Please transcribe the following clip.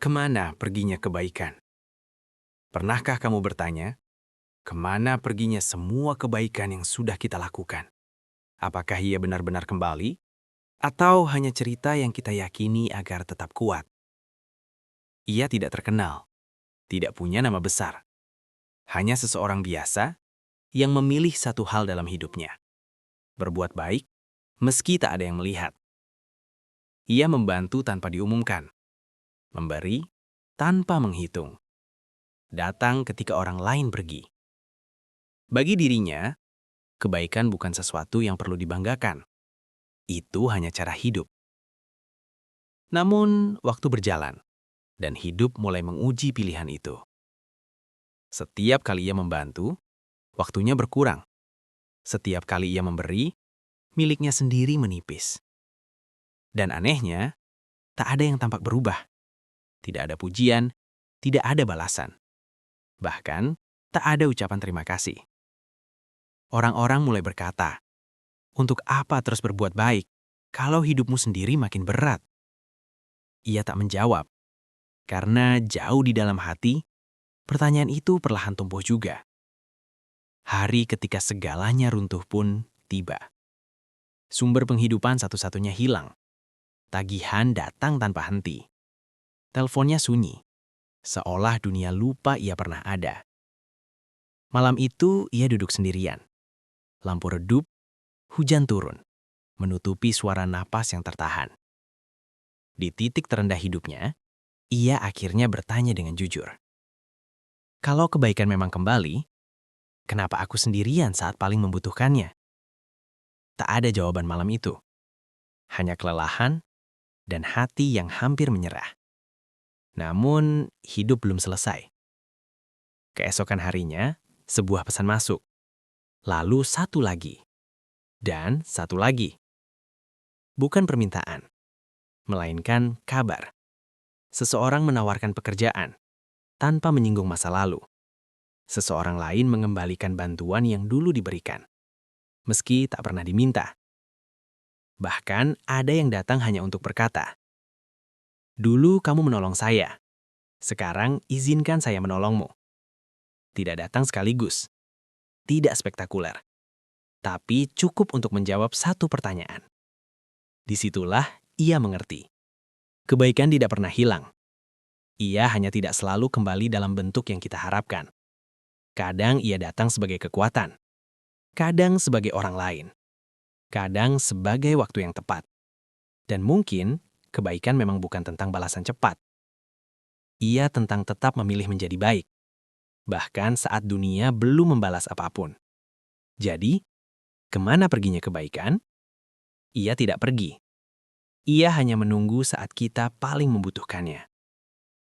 Kemana perginya kebaikan? Pernahkah kamu bertanya, kemana perginya semua kebaikan yang sudah kita lakukan? Apakah ia benar-benar kembali? Atau hanya cerita yang kita yakini agar tetap kuat? Ia tidak terkenal, tidak punya nama besar. Hanya seseorang biasa yang memilih satu hal dalam hidupnya. Berbuat baik, meski tak ada yang melihat. Ia membantu tanpa diumumkan. Memberi tanpa menghitung. Datang ketika orang lain pergi. Bagi dirinya, kebaikan bukan sesuatu yang perlu dibanggakan. Itu hanya cara hidup. Namun, waktu berjalan, dan hidup mulai menguji pilihan itu. Setiap kali ia membantu, waktunya berkurang. Setiap kali ia memberi, miliknya sendiri menipis. Dan anehnya, tak ada yang tampak berubah. Tidak ada pujian, tidak ada balasan. Bahkan, tak ada ucapan terima kasih. Orang-orang mulai berkata, "Untuk apa terus berbuat baik kalau hidupmu sendiri makin berat?" Ia tak menjawab, karena jauh di dalam hati, pertanyaan itu perlahan tumbuh juga. Hari ketika segalanya runtuh pun tiba. Sumber penghidupan satu-satunya hilang. Tagihan datang tanpa henti. Teleponnya sunyi, seolah dunia lupa ia pernah ada. Malam itu ia duduk sendirian. Lampu redup, hujan turun, menutupi suara napas yang tertahan. Di titik terendah hidupnya, ia akhirnya bertanya dengan jujur. Kalau kebaikan memang kembali, kenapa aku sendirian saat paling membutuhkannya? Tak ada jawaban malam itu. Hanya kelelahan dan hati yang hampir menyerah. Namun, hidup belum selesai. Keesokan harinya, sebuah pesan masuk. Lalu satu lagi. Dan satu lagi. Bukan permintaan, melainkan kabar. Seseorang menawarkan pekerjaan tanpa menyinggung masa lalu. Seseorang lain mengembalikan bantuan yang dulu diberikan, meski tak pernah diminta. Bahkan ada yang datang hanya untuk berkata, "Dulu kamu menolong saya, sekarang izinkan saya menolongmu." Tidak datang sekaligus, tidak spektakuler, tapi cukup untuk menjawab satu pertanyaan. Disitulah ia mengerti. Kebaikan tidak pernah hilang. Ia hanya tidak selalu kembali dalam bentuk yang kita harapkan. Kadang ia datang sebagai kekuatan, kadang sebagai orang lain, kadang sebagai waktu yang tepat. Dan mungkin kebaikan memang bukan tentang balasan cepat. Ia tentang tetap memilih menjadi baik, bahkan saat dunia belum membalas apapun. Jadi, kemana perginya kebaikan? Ia tidak pergi. Ia hanya menunggu saat kita paling membutuhkannya.